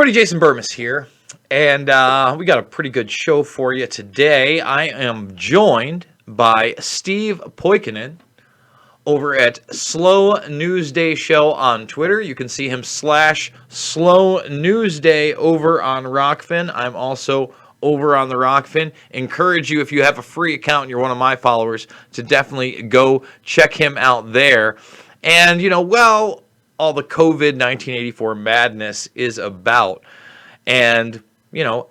everybody, Jason Burmis here, and we got a pretty good show for you today. I am joined by Steve Poikonen over at Slow Newsday Show on Twitter. You can see him /Slow Newsday over on Rockfin. I'm also over on the Rockfin. Encourage you, if you have a free account and you're one of my followers, to definitely go check him out there. And, all the COVID 1984 madness is about, and,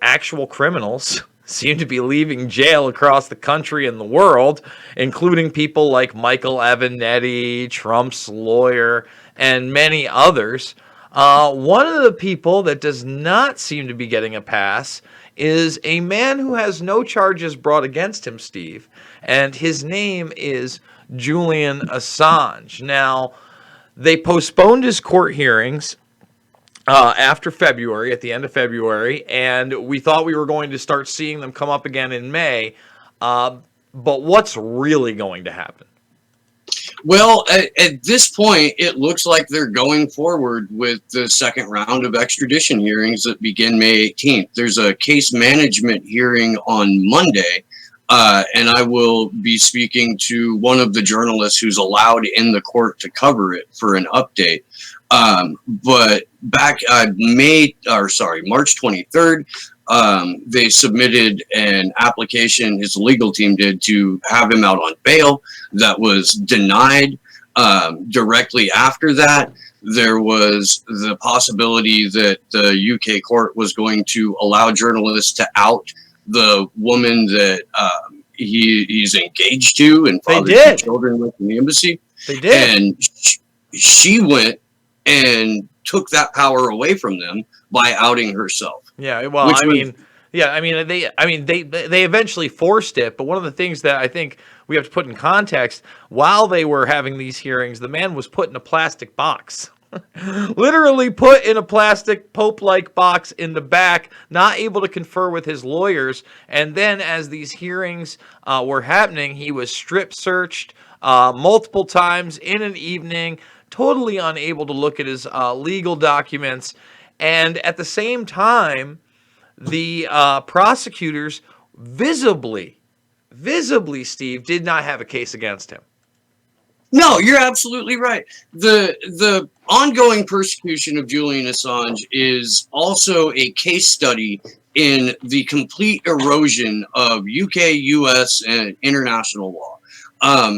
actual criminals seem to be leaving jail across the country and the world, including people like Michael Avenatti, Trump's lawyer, and many others. One of the people that does not seem to be getting a pass is a man who has no charges brought against him, Steve, and his name is Julian Assange. Now, they postponed his court hearings after February, at the end of February, and we thought we were going to start seeing them come up again in May. But what's really going to happen? Well, at this point, it looks like they're going forward with the second round of extradition hearings that begin May 18th. There's a case management hearing on Monday, and I will be speaking to one of the journalists who's allowed in the court to cover it for an update. But back March 23rd, they submitted an application, his legal team did, to have him out on bail. That was denied. Directly after that, there was the possibility that the UK court was going to allow journalists to out the woman that he's engaged to and fathered two children with in the embassy. They did. And she went and took that power away from them by outing herself. Yeah, well, they eventually forced it, but one of the things that I think we have to put in context, while they were having these hearings, the man was put in a plastic box. Literally put in a plastic Pope-like box in the back, not able to confer with his lawyers. And then as these hearings were happening, he was strip searched multiple times in an evening, totally unable to look at his legal documents. And at the same time, the prosecutors visibly, Steve, did not have a case against him. No, you're absolutely right. The ongoing persecution of Julian Assange is also a case study in the complete erosion of UK, US, and international law.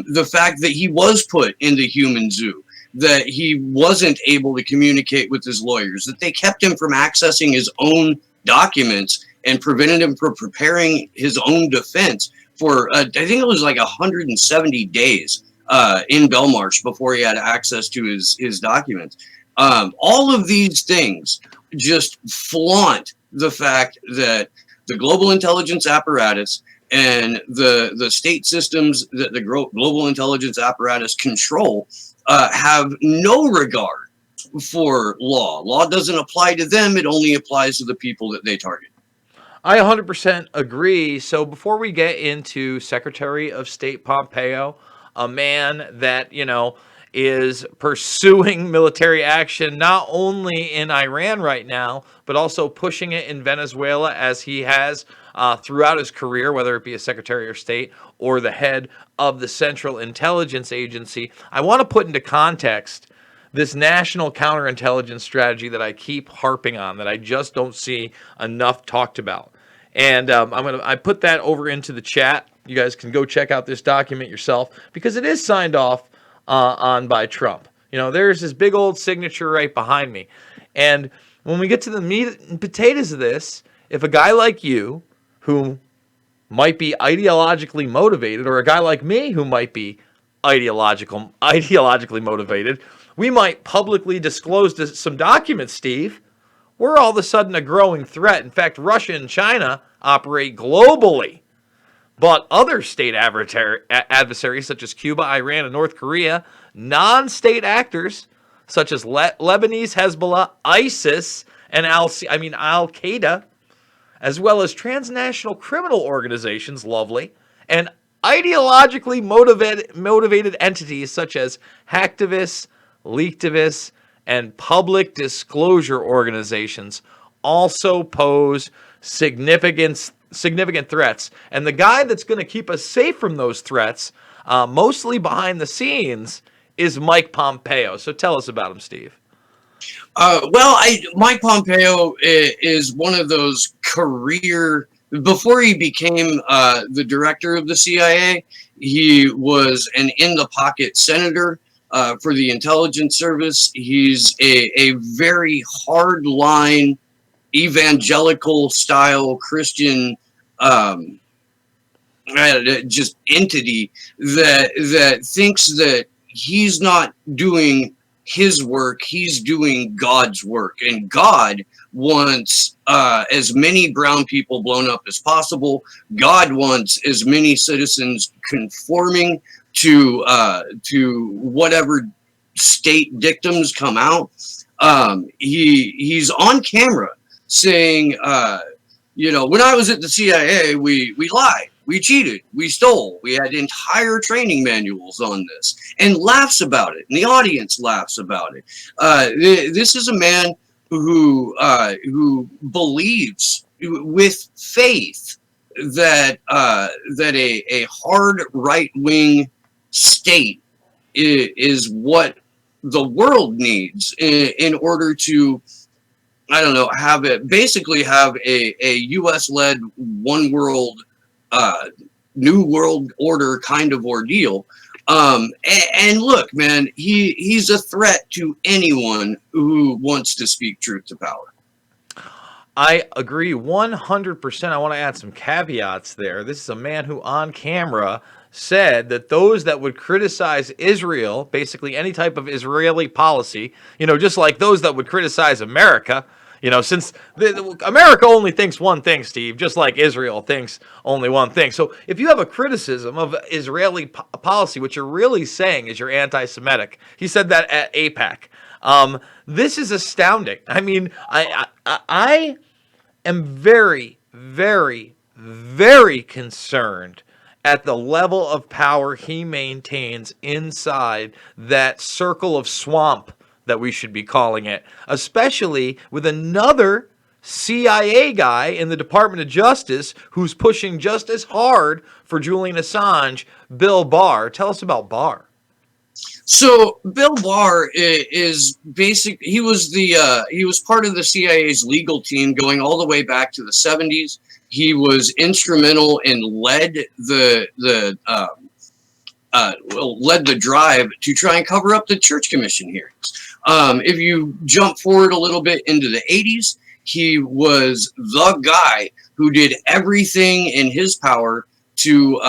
The fact that he was put in the human zoo, that he wasn't able to communicate with his lawyers, that they kept him from accessing his own documents and prevented him from preparing his own defense for, I think it was like 170 days. In Belmarsh before he had access to his documents. All of these things just flaunt the fact that the global intelligence apparatus and the state systems that the global intelligence apparatus control have no regard for law. Law doesn't apply to them. It only applies to the people that they target. I 100% agree. So before we get into Secretary of State Pompeo, a man that, is pursuing military action not only in Iran right now, but also pushing it in Venezuela, as he has throughout his career, whether it be a Secretary of State or the head of the Central Intelligence Agency. I want to put into context this national counterintelligence strategy that I keep harping on, that I just don't see enough talked about. And I put that over into the chat. You guys can go check out this document yourself, because it is signed off on by Trump. There's this big old signature right behind me. And when we get to the meat and potatoes of this, if a guy like you, who might be ideologically motivated, or a guy like me who might be ideologically motivated, we might publicly disclose some documents, Steve. We're all of a sudden a growing threat. In fact, Russia and China operate globally. But other state adversaries such as Cuba, Iran, and North Korea, non-state actors such as Lebanese Hezbollah, ISIS, and Al-Qaeda, as well as transnational criminal organizations, lovely, and ideologically motivated entities such as hacktivists, leaktivists, and public disclosure organizations also pose significant threats. And the guy that's going to keep us safe from those threats, mostly behind the scenes, is Mike Pompeo. So tell us about him, Steve. Mike Pompeo is one of those before he became the director of the CIA, he was an in-the-pocket senator for the intelligence service. He's a very hard-line, evangelical-style Christian just entity that thinks that he's not doing his work, he's doing God's work, and God wants as many brown people blown up as possible. God wants as many citizens conforming to whatever state dictums come out. He's on camera saying, when I was at the CIA, we lied. We cheated. We stole. We had entire training manuals on this, and laughs about it. And the audience laughs about it. This is a man who believes with faith that a hard right wing state is what the world needs in order to, I don't know, have a U.S. led one world. New world order kind of ordeal. And look, man, he's a threat to anyone who wants to speak truth to power. I agree 100%. I want to add some caveats there. This is a man who on camera said that those that would criticize Israel, basically any type of Israeli policy, just like those that would criticize America, since America only thinks one thing, Steve, just like Israel thinks only one thing. So if you have a criticism of Israeli policy, what you're really saying is you're anti-Semitic. He said that at AIPAC. This is astounding. I mean, I am very, very, very concerned at the level of power he maintains inside that circle of swamp that we should be calling it, especially with another CIA guy in the Department of Justice who's pushing just as hard for Julian Assange, Bill Barr. Tell us about Barr. So Bill Barr is he was part of the CIA's legal team going all the way back to the 70s. He was instrumental and led the drive to try and cover up the Church Commission hearings. If you jump forward a little bit into the 80s, he was the guy who did everything in his power to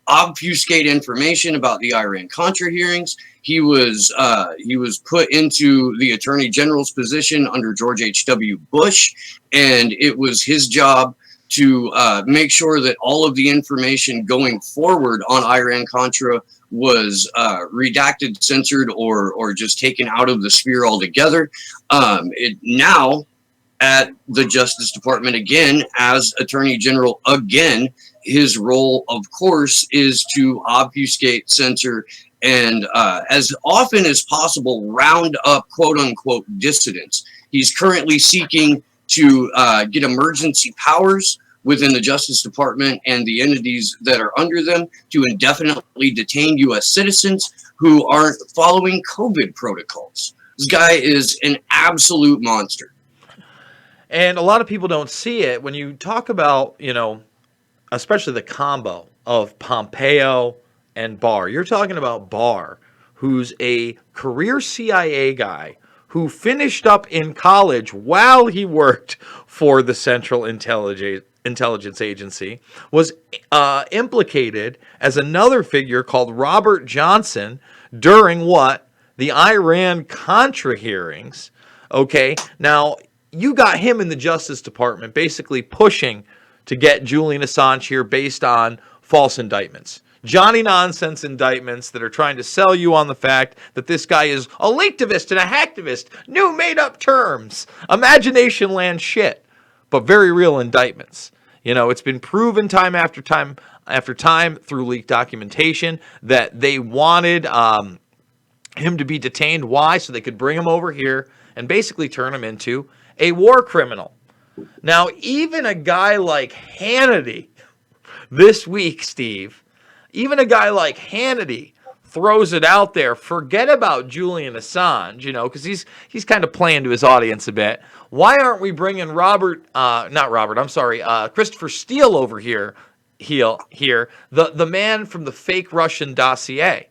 obfuscate information about the Iran-Contra hearings. He was put into the Attorney General's position under George H.W. Bush, and it was his job to make sure that all of the information going forward on Iran-Contra was redacted, censored, or just taken out of the sphere altogether. Now, at the Justice Department again, as Attorney General again, his role, of course, is to obfuscate, censor, and as often as possible, round up quote-unquote dissidents. He's currently seeking to get emergency powers within the Justice Department and the entities that are under them to indefinitely detain U.S. citizens who aren't following COVID protocols. This guy is an absolute monster. And a lot of people don't see it when you talk about, especially the combo of Pompeo and Barr. You're talking about Barr, who's a career CIA guy who finished up in college while he worked for the Central Intelligence Agency, was implicated as another figure called Robert Johnson during the Iran-Contra hearings. Okay, now you got him in the Justice Department basically pushing to get Julian Assange here based on false indictments. Johnny nonsense indictments that are trying to sell you on the fact that this guy is a leaktivist and a hacktivist. New made up terms. Imagination land shit. But very real indictments. It's been proven time after time after time through leaked documentation that they wanted him to be detained. Why? So they could bring him over here and basically turn him into a war criminal. Now, even a guy like Hannity this week, Steve, even a guy like Hannity throws it out there. Forget about Julian Assange, because he's kind of playing to his audience a bit. Why aren't we bringing Christopher Steele over here, the man from the fake Russian dossier?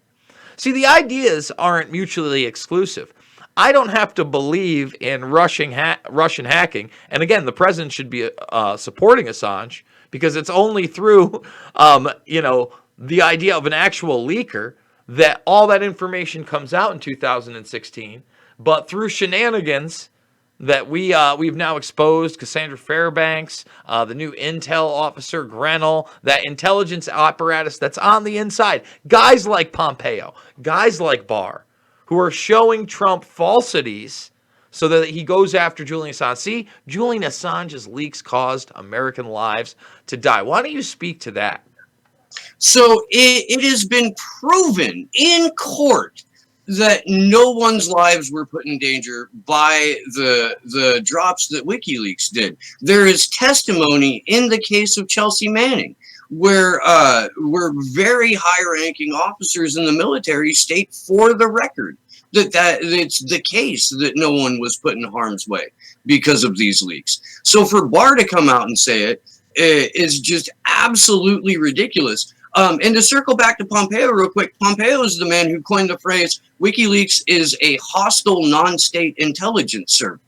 See, the ideas aren't mutually exclusive. I don't have to believe in Russian hacking. And again, the president should be supporting Assange because it's only through, the idea of an actual leaker that all that information comes out in 2016. But through shenanigans that we've now exposed, Cassandra Fairbanks, the new intel officer Grenell, that intelligence apparatus that's on the inside, guys like Pompeo, guys like Barr, who are showing Trump falsities so that he goes after Julian Assange. See, Julian Assange's leaks caused American lives to die. Why don't you speak to that? So it has been proven in court that no one's lives were put in danger by the drops that WikiLeaks did. There is testimony in the case of Chelsea Manning, where very high-ranking officers in the military state for the record that it's the case that no one was put in harm's way because of these leaks. So for Barr to come out and say it is just absolutely ridiculous. And to circle back to Pompeo real quick, Pompeo is the man who coined the phrase, WikiLeaks is a hostile non-state intelligence service.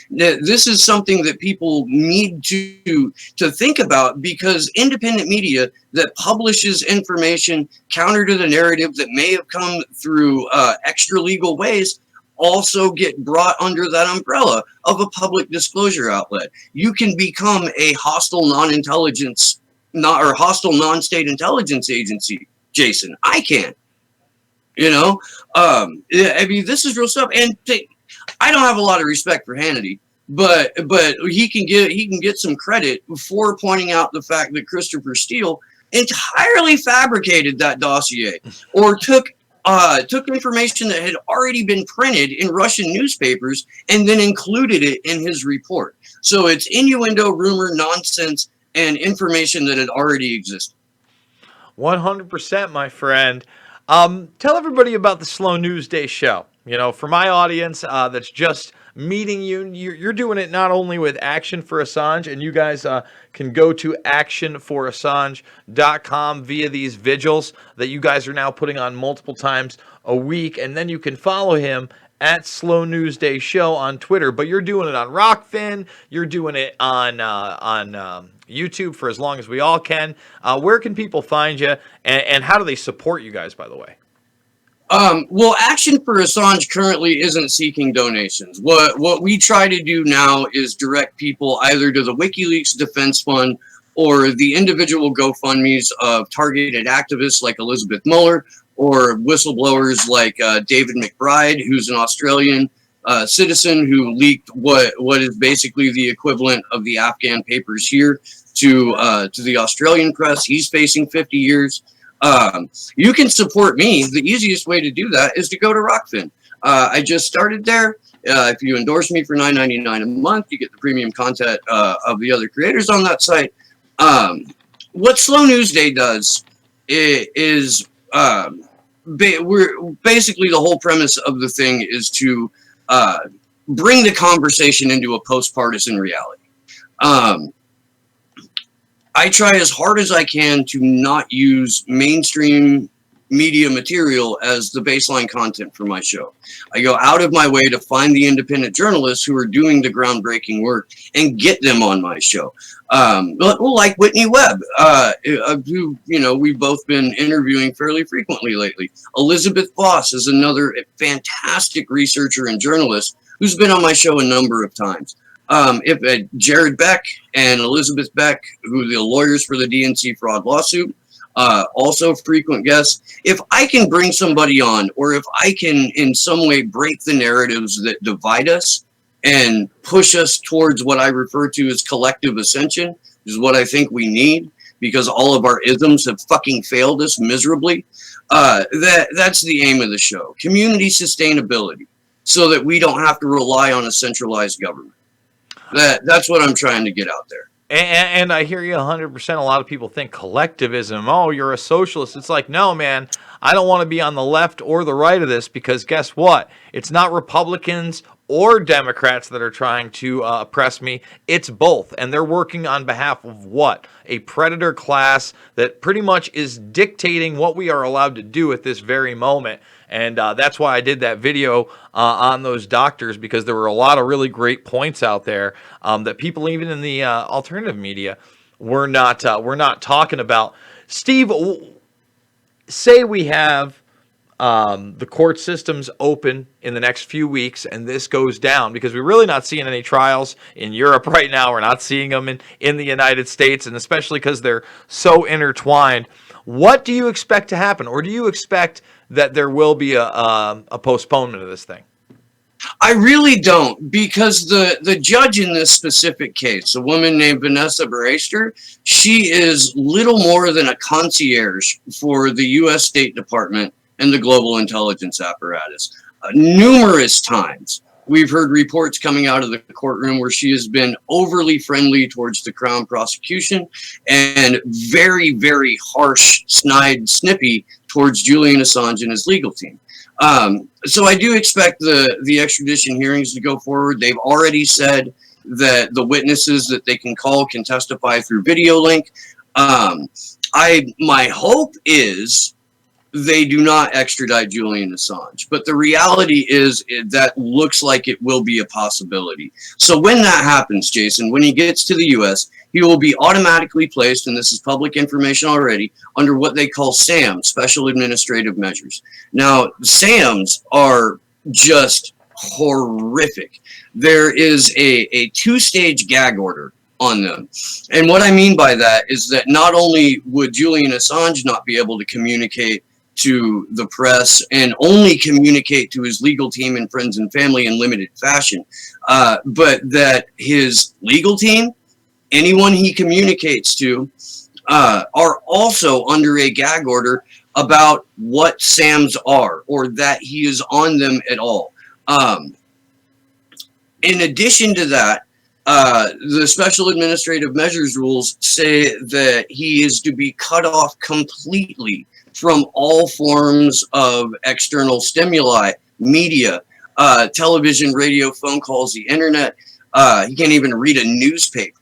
This is something that people need to think about, because independent media that publishes information counter to the narrative that may have come through extra legal ways also get brought under that umbrella of a public disclosure outlet. You can become a hostile hostile non-state intelligence agency, Jason. I can. I mean, this is real stuff. And I don't have a lot of respect for Hannity, but he can get some credit for pointing out the fact that Christopher Steele entirely fabricated that dossier, or took information that had already been printed in Russian newspapers and then included it in his report. So it's innuendo, rumor, nonsense, and information that had already existed. 100%, my friend. Tell everybody about the Slow News Day show. For my audience that's just meeting you, you're doing it not only with Action for Assange, and you guys can go to actionforassange.com via these vigils that you guys are now putting on multiple times a week, and then you can follow him at Slow News Day Show on Twitter. But you're doing it on Rockfin, you're doing it on YouTube for as long as we all can. Where can people find you, and how do they support you guys, by the way? Well, Action for Assange currently isn't seeking donations. What we try to do now is direct people either to the WikiLeaks Defense Fund or the individual GoFundMes of targeted activists like Elizabeth Mueller, or whistleblowers like David McBride, who's an Australian citizen who leaked what is basically the equivalent of the Afghan papers here to the Australian press. He's facing 50 years. You can support me. The easiest way to do that is to go to Rockfin. I just started there. If you endorse me for $9.99 a month, you get the premium content of the other creators on that site. What Slow News Day does is we're basically, the whole premise of the thing is to bring the conversation into a post-partisan reality. I try as hard as I can to not use mainstream media material as the baseline content for my show. I go out of my way to find the independent journalists who are doing the groundbreaking work and get them on my show. Like Whitney Webb, who we've both been interviewing fairly frequently lately. Elizabeth Voss is another fantastic researcher and journalist who's been on my show a number of times. Jared Beck and Elizabeth Beck, who are the lawyers for the DNC fraud lawsuit, also frequent guests. If I can bring somebody on, or if I can in some way break the narratives that divide us and push us towards what I refer to as collective ascension, is what I think we need, because all of our isms have fucking failed us miserably. That's the aim of the show. Community sustainability, so that we don't have to rely on a centralized government. That's what I'm trying to get out there. And I hear you 100%. A lot of people think collectivism. Oh, you're a socialist. It's like, no, man, I don't want to be on the left or the right of this, because guess what? It's not Republicans or Democrats that are trying to oppress me. It's both. And they're working on behalf of what? A predator class that pretty much is dictating what we are allowed to do at this very moment. And that's why I did that video on those doctors, because there were a lot of really great points out there that people, even in the alternative media, were not talking about. Steve, say we have the court systems open in the next few weeks, and this goes down, because we're really not seeing any trials in Europe right now. We're not seeing them in the United States, and especially because they're so intertwined. What do you expect to happen? Or do you expect that there will be a postponement of this thing? I really don't, because the judge in this specific case, a woman named Vanessa Baraster, she is little more than a concierge for the U.S. State Department and the global intelligence apparatus. Numerous times, we've heard reports coming out of the courtroom where she has been overly friendly towards the Crown prosecution and very, very harsh, snide, snippy towards Julian Assange and his legal team. So I do expect the extradition hearings to go forward. They've already said that the witnesses that they can call can testify through video link. My hope is they do not extradite Julian Assange, but the reality is that looks like it will be a possibility. So when that happens, Jason, when he gets to the U.S., he will be automatically placed, and this is public information already, under what they call SAMs, Special Administrative Measures. Now, SAMs are just horrific. There is a two-stage gag order on them. And what I mean by that is that not only would Julian Assange not be able to communicate to the press and only communicate to his legal team and friends and family in limited fashion, but that his legal team, anyone he communicates to, are also under a gag order about what SAMs are, or that he is on them at all. In addition to that, the Special Administrative Measures rules say that he is to be cut off completely from all forms of external stimuli, media, television, radio, phone calls, the internet. He can't even read a newspaper.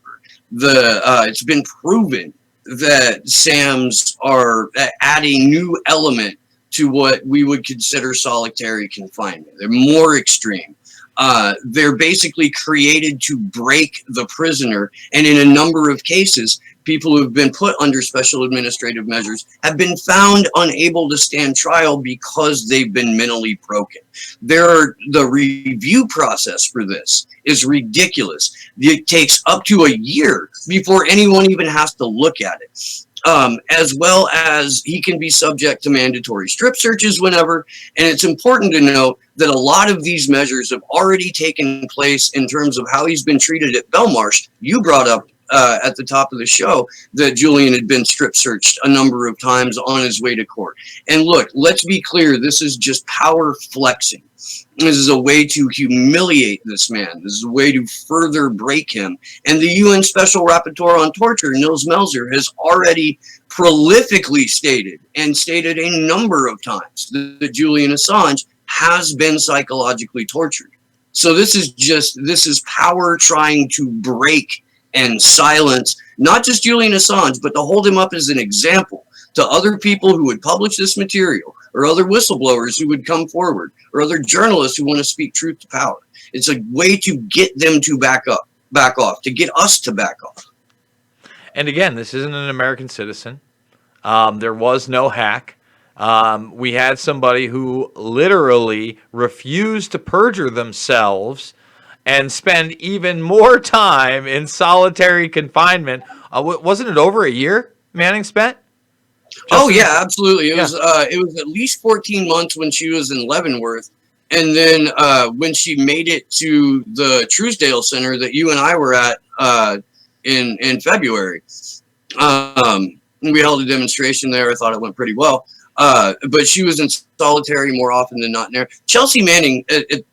It's been proven that SAMs are add a new element to what we would consider solitary confinement. They're more extreme. They're basically created to break the prisoner, and in a number of cases, people who have been put under special administrative measures have been found unable to stand trial because they've been mentally broken. The review process for this is ridiculous. It takes up to a year before anyone even has to look at it. As well as he can be subject to mandatory strip searches whenever. And it's important to note that a lot of these measures have already taken place in terms of how he's been treated at Belmarsh. You brought up at the top of the show that Julian had been strip searched a number of times on his way to court. And look, let's be clear, this is just power flexing. This is a way to humiliate this man. This is a way to further break him. And the UN Special Rapporteur on Torture, Nils Melzer, has already prolifically stated a number of times that Julian Assange has been psychologically tortured. So this is power trying to break and silence not just Julian Assange, but to hold him up as an example to other people who would publish this material, or other whistleblowers who would come forward, or other journalists who want to speak truth to power. It's a way to get them to back off, to get us to back off. And again, this isn't an American citizen. There was no hack. We had somebody who literally refused to perjure themselves and spend even more time in solitary confinement. Wasn't it over a year Manning spent? Yeah, absolutely. It was at least 14 months when she was in Leavenworth. And then when she made it to the Truesdale Center that you and I were at in February, We held a demonstration there. I thought it went pretty well. But she was in solitary more often than not. Chelsea Manning,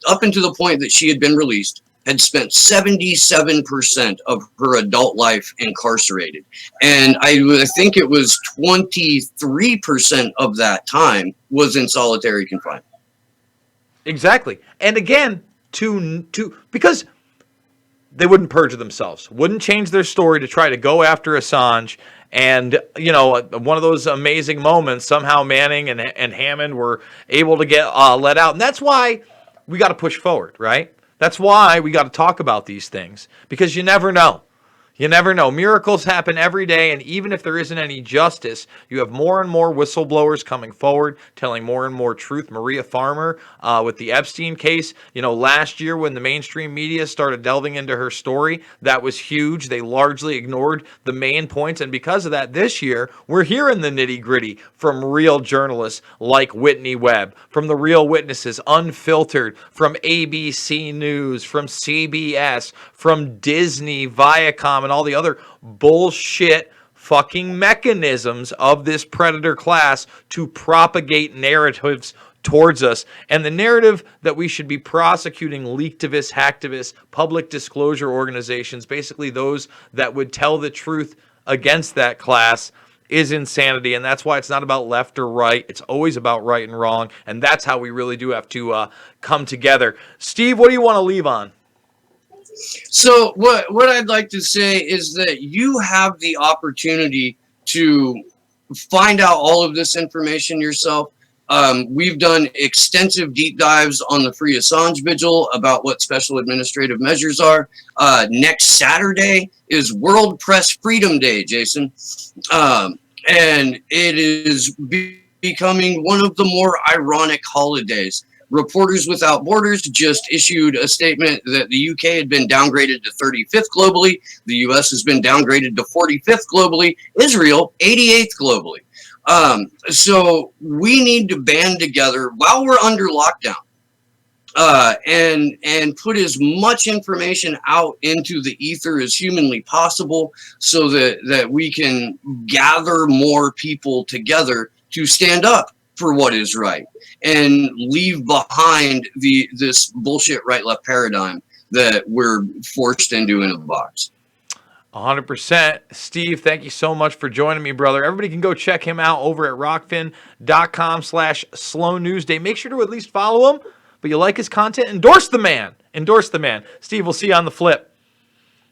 up until the point that she had been released, had spent 77% of her adult life incarcerated. And I think it was 23% of that time was in solitary confinement. Exactly. And again, because they wouldn't perjure themselves, wouldn't change their story to try to go after Assange. And, you know, one of those amazing moments, somehow Manning and Hammond were able to get let out. And that's why we got to push forward, right? That's why we got to talk about these things, because you never know. You never know. Miracles happen every day, and even if there isn't any justice, you have more and more whistleblowers coming forward, telling more and more truth. Maria Farmer with the Epstein case, you know, last year when the mainstream media started delving into her story, that was huge. They largely ignored the main points, and because of that, this year, we're hearing the nitty-gritty from real journalists like Whitney Webb, from the real witnesses, unfiltered, from ABC News, from CBS, from Disney, Viacom, and all the other bullshit fucking mechanisms of this predator class to propagate narratives towards us. And the narrative that we should be prosecuting leaktivists, hacktivists, public disclosure organizations, basically those that would tell the truth against that class, is insanity. And that's why it's not about left or right. It's always about right and wrong. And that's how we really do have to come together. Steve, what do you want to leave on? So what I'd like to say is that you have the opportunity to find out all of this information yourself. We've done extensive deep dives on the Free Assange Vigil about what special administrative measures are. Next Saturday is World Press Freedom Day, Jason. And it is becoming one of the more ironic holidays. Reporters Without Borders just issued a statement that the UK had been downgraded to 35th globally. The US has been downgraded to 45th globally. Israel, 88th globally. So we need to band together while we're under lockdown and put as much information out into the ether as humanly possible so that we can gather more people together to stand up for what is right and leave behind this bullshit right-left paradigm that we're forced into in a box. 100%. Steve, thank you so much for joining me, brother. Everybody can go check him out over at rockfin.com/slownewsday. Make sure to at least follow him, but you like his content, endorse the man. Endorse the man. Steve, we'll see you on the flip.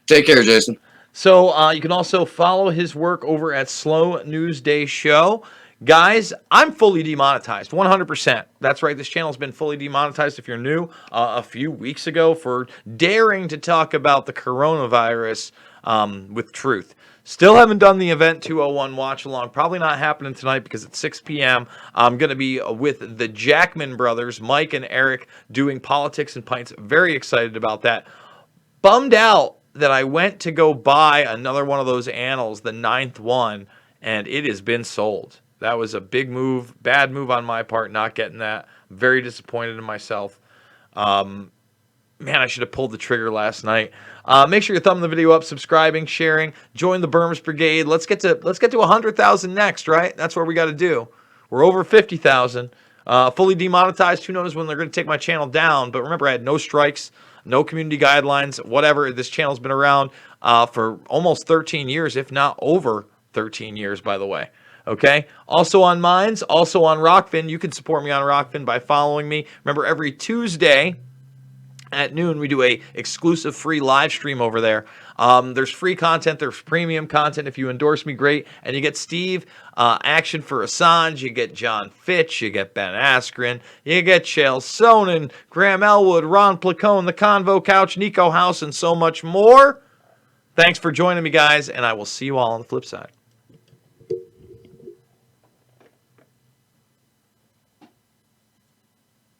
Take care, Jason. So you can also follow his work over at Slow News Day Show. Guys, I'm fully demonetized, 100%. That's right, this channel has been fully demonetized if you're new a few weeks ago for daring to talk about the coronavirus with truth. Still haven't done the Event 201 watch along. Probably not happening tonight because it's 6 p.m. I'm going to be with the Jackman brothers, Mike and Eric, doing Politics and Pints. Very excited about that. Bummed out that I went to go buy another one of those annals, the 9th one, and it has been sold. That was a big move, bad move on my part, not getting that. Very disappointed in myself. Man, I should have pulled the trigger last night. Make sure you thumb the video up, subscribing, sharing, join the Burms Brigade. Let's get to 100,000 next, right? That's what we got to do. We're over 50,000. Fully demonetized. Who knows when they're going to take my channel down? But remember, I had no strikes, no community guidelines, whatever. This channel's been around for almost 13 years, if not over 13 years, by the way. Okay. Also on Minds, also on Rockfin. You can support me on Rockfin by following me. Remember, every Tuesday at noon, we do a exclusive free live stream over there. There's free content. There's premium content. If you endorse me, great. And you get Steve, Action for Assange. You get John Fitch. You get Ben Askren. You get Chael Sonnen, Graham Elwood, Ron Placone, The Convo Couch, Nico House, and so much more. Thanks for joining me, guys, and I will see you all on the flip side.